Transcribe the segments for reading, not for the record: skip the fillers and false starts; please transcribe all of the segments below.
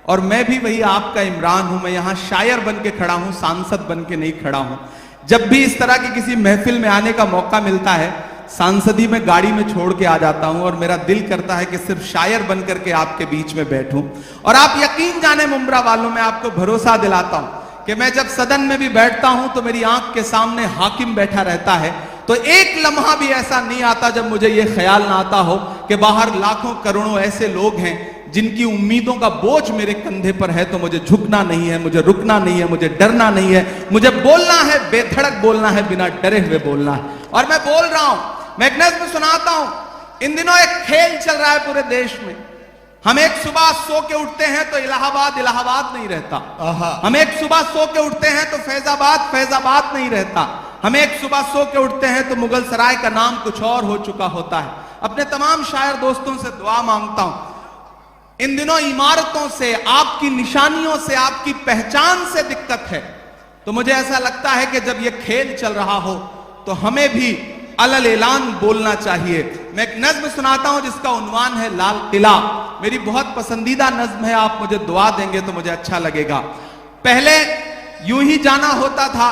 और मैं भी वही आपका इमरान हूं। मैं यहां शायर बन के खड़ा हूं, सांसद बन के नहीं खड़ा हूं। जब भी इस तरह की किसी महफिल में आने का मौका मिलता है, सांसदी में गाड़ी में छोड़ के आ जाता हूं और मेरा दिल करता है कि सिर्फ शायर बन करके आपके बीच में बैठूं। और आप यकीन जाने मुंब्रा वालों, मैं आपको भरोसा दिलाता हूं कि मैं जब सदन में भी बैठता हूं तो मेरी आंख के सामने हाकिम बैठा रहता है, तो एक लम्हा भी ऐसा नहीं आता जब मुझे यह ख्याल ना आता हो कि बाहर लाखों करोड़ों ऐसे लोग हैं जिनकी उम्मीदों का बोझ मेरे कंधे पर है। तो मुझे झुकना नहीं है, मुझे रुकना नहीं है, मुझे डरना नहीं है, मुझे बोलना है, बेधड़क बोलना है, बिना डरे हुए बोलना है। और मैं बोल रहा हूं, मैं एक नज़्म सुनाता हूं। इन दिनों एक खेल चल रहा है पूरे देश में। हम एक सुबह सो के उठते हैं तो इलाहाबाद इलाहाबाद नहीं रहता। हम एक सुबह सो के उठते हैं तो फैजाबाद फैजाबाद नहीं रहता। हम एक सुबह सो के उठते हैं तो मुगल सराय का नाम कुछ और हो चुका होता है। अपने तमाम शायर दोस्तों से दुआ मांगता हूं, इन दिनों इमारतों से, आपकी निशानियों से, आपकी पहचान से दिक्कत है। तो मुझे ऐसा लगता है कि जब यह खेल चल रहा हो तो हमें भी अलल ऐलान बोलना चाहिए। मैं एक नज्म सुनाता हूं जिसका उन्वान है लाल किला। मेरी बहुत पसंदीदा नज्म है, आप मुझे दुआ देंगे तो मुझे अच्छा लगेगा। पहले यूं ही जाना होता था,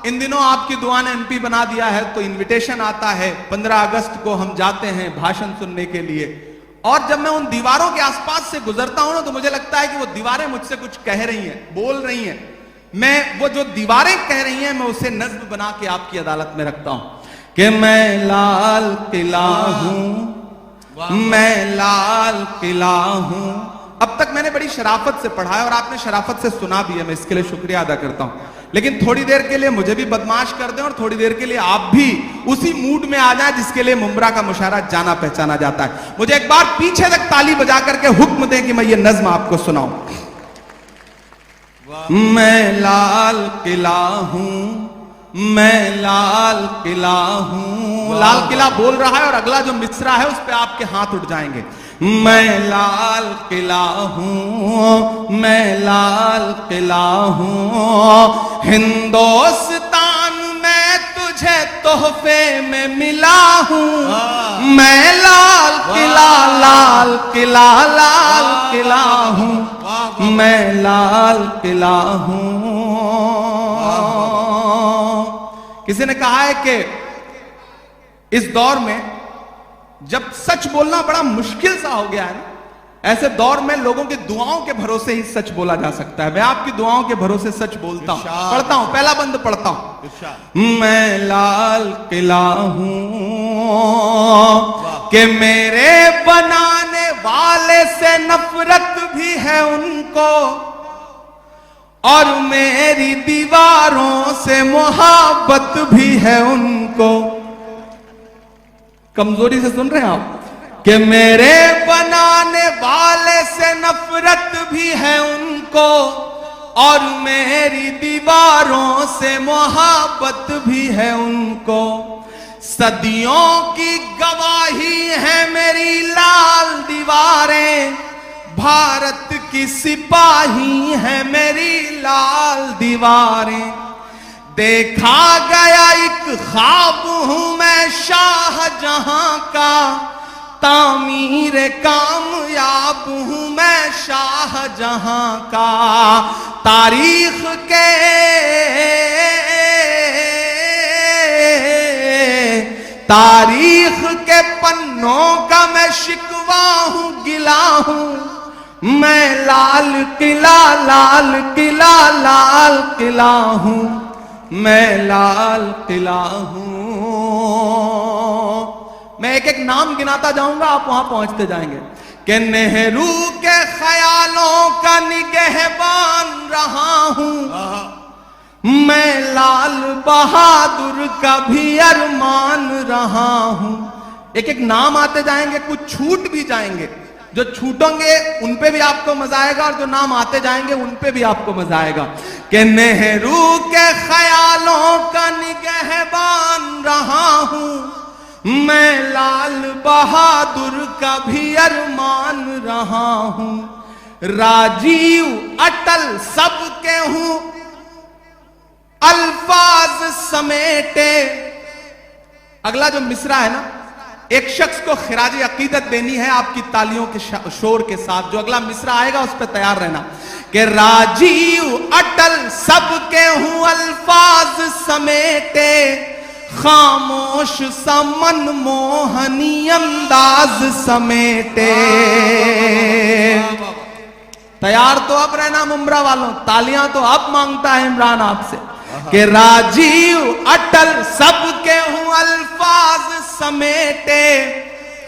इन दिनों आपकी दुआ ने एमपी बना दिया है तो इनविटेशन आता है, 15 अगस्त को हम जाते हैं भाषण सुनने के लिए। और जब मैं उन दीवारों के आसपास से गुजरता हूं ना तो मुझे लगता है कि वो दीवारें मुझसे कुछ कह रही हैं, बोल रही हैं। मैं वो जो दीवारें कह रही हैं मैं उसे नज्म बना के आपकी अदालत में रखता हूं कि मैं लाल किला हूं, मैं लाल किला हूं। अब तक मैंने बड़ी शराफत से पढ़ा है और आपने शराफत से सुना भी है, मैं इसके लिए शुक्रिया अदा करता हूं। लेकिन थोड़ी देर के लिए मुझे भी बदमाश कर दें और थोड़ी देर के लिए आप भी उसी मूड में आ जाए जिसके लिए मुंब्रा का मुशायरा जाना पहचाना जाता है। मुझे एक बार पीछे तक ताली बजा करके हुक्म दें कि मैं ये नज्म आपको सुनाऊं। मैं लाल किला हूं, मैं लाल किला हूं। लाल किला बोल रहा है और अगला जो मिसरा है उस पे आपके हाथ उठ जाएंगे। मैं लाल किला हूं, मैं लाल किला हूं। हिंदुस्तान में तुझे तोहफे में मिला हूं। मैं लाल किला, लाल किला, लाल किला हूं। मैं लाल किला हूं। किसी ने कहा है कि इस दौर में जब सच बोलना बड़ा मुश्किल सा हो गया है ना, ऐसे दौर में लोगों की दुआओं के भरोसे ही सच बोला जा सकता है। मैं आपकी दुआओं के भरोसे सच बोलता हूं, पढ़ता हूं, पहला बंद पढ़ता हूं। मैं लाल किला हूं कि मेरे बनाने वाले से नफरत भी है उनको और मेरी दीवारों से मोहब्बत भी है उनको। कमजोरी से सुन रहे हैं आप कि मेरे बनाने वाले से नफरत भी है उनको और मेरी दीवारों से मोहब्बत भी है उनको। सदियों की गवाही है मेरी लाल दीवारें, भारत की सिपाही है मेरी लाल दीवारें। देखा गया एक ख्वाब हूं मैं शाहजहां का, तामीर कामयाब हूं मैं शाहजहां का। तारीख के पन्नों का मैं शिकवा हूं, गिला हूं। मैं लाल किला, लाल किला, लाल किला हूं। मैं लाल किला हूं। मैं एक एक नाम गिनाता जाऊंगा, आप वहां पहुंचते जाएंगे कि नेहरू के ख्यालों का निगहबान रहा हूं। मैं लाल बहादुर का भी अरमान रहा हूं। एक एक नाम आते जाएंगे, कुछ छूट भी जाएंगे। जो छूटेंगे उन पे भी आपको मजा आएगा और जो नाम आते जाएंगे उन पे भी आपको मजा आएगा कि नेहरू के ख्यालों का निगहबान रहा हूं। मैं लाल बहादुर का भी अरमान रहा हूं। राजीव अटल सबके हूं, अल्फाज समेटे। अगला जो मिसरा है ना, एक शख्स को खिराज अकीदत देनी है आपकी तालियों के शोर के साथ। जो अगला मिसरा आएगा उस पर तैयार रहना कि राजीव अटल सबके हूं अल्फाज समेटे, खामोश समन मोहनी अंदाज समेटे। तैयार तो अब रहना मुमरा वालों, तालियां तो अब मांगता है इमरान आपसे कि राजीव अटल सबके हूं अल्फाज समेटे,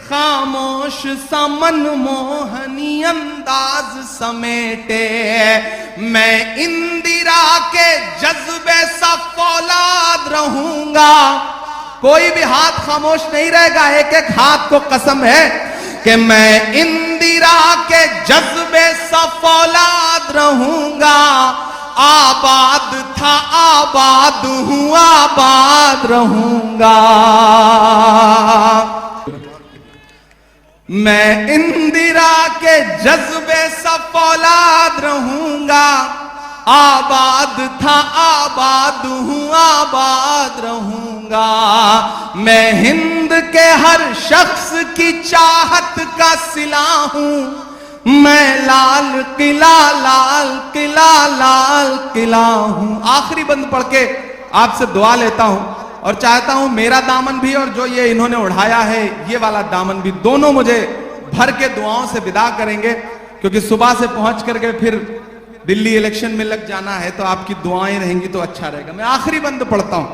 खामोश समन मोहनी अंदाज समेटे। मैं इंदिरा के जज्बे सा फौलाद रहूंगा, कोई भी हाथ खामोश नहीं रहेगा, एक एक हाथ को कसम है कि मैं इंदिरा के जज्बे सा फौलाद रहूंगा। आबाद था आबाद हूं आबाद रहूंगा। मैं इंदिरा के जज्बे सा फौलाद रहूंगा। आबाद था आबाद हूं आबाद रहूंगा। मैं हिंद के हर शख्स की चाहत का सिला हूं। मैं लाल किला लाल किला लाल किला हूं। आखिरी बंद पढ़ के आपसे दुआ लेता हूं और चाहता हूं मेरा दामन भी और जो ये इन्होंने उड़ाया है ये वाला दामन भी, दोनों मुझे भर के दुआओं से विदा करेंगे, क्योंकि सुबह से पहुंच करके फिर दिल्ली इलेक्शन में लग जाना है, तो आपकी दुआएं रहेंगी तो अच्छा रहेगा। मैं आखिरी बंद पढ़ता हूं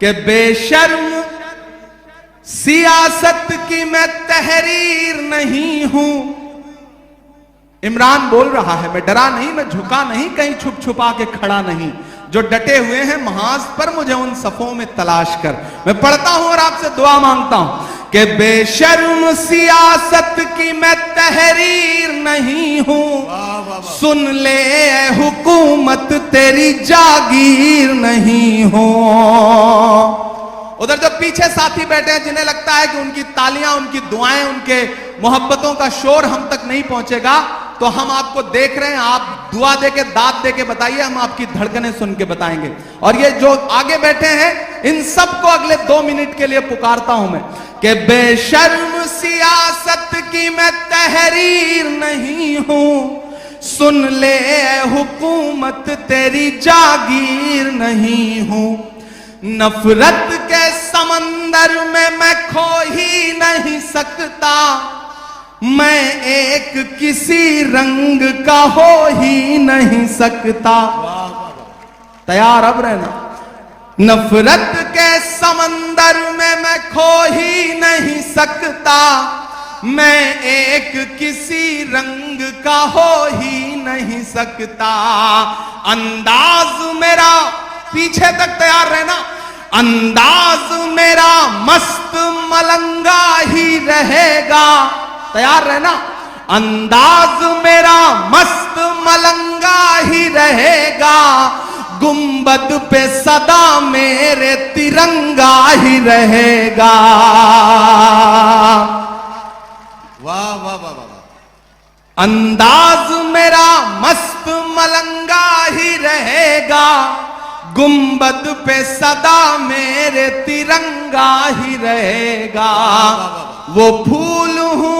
कि बेशर्म सियासत की मैं तहरीर नहीं हूं। इमरान बोल रहा है, मैं डरा नहीं, मैं झुका नहीं, कहीं छुप छुपा के खड़ा नहीं। जो डटे हुए हैं महाज पर मुझे उन सफों में तलाश कर। मैं पढ़ता हूं और आपसे दुआ मांगता हूं कि बेशर्म सियासत की मैं तहरीर नहीं हूं। सुन ले हुकूमत तेरी जागीर नहीं हूं। उधर जो पीछे साथी बैठे हैं जिन्हें लगता है कि उनकी तालियां, उनकी दुआएं, उनके मोहब्बतों का शोर हम तक नहीं पहुंचेगा, तो हम आपको देख रहे हैं, आप दुआ दे के दाद दे के बताइए, हम आपकी धड़कनें सुन के बताएंगे। और ये जो आगे बैठे हैं इन सबको अगले 2 मिनट के लिए पुकारता हूं मैं कि बेशर्म सियासत की मैं तहरीर नहीं हूं। सुन ले हुकूमत तेरी जागीर नहीं हूं। नफरत के समंदर में मैं खो ही नहीं सकता। मैं एक किसी रंग का हो ही नहीं सकता। तैयार अब रहना। नफरत के समंदर में मैं खो ही नहीं सकता। मैं एक किसी रंग का हो ही नहीं सकता। अंदाज मेरा, पीछे तक तैयार रहना, अंदाज मेरा मस्त मलंगा ही रहेगा। तैयार रहना। अंदाज मेरा मस्त मलंगा ही रहेगा। गुंबद पे सदा मेरे तिरंगा ही रहेगा। वाह वाह वाह वाह। अंदाज मेरा मस्त मलंगा ही रहेगा। गुंबद पे सदा मेरे तिरंगा ही रहेगा। वो फूल हूं,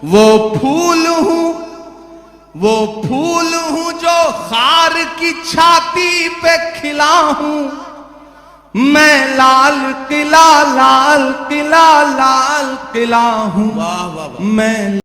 वो फूल हूं, वो फूल हूं जो खार की छाती पे खिला हूं। मैं लाल किला लाल किला लाल किला हूं। वाह वाह वाह। मैं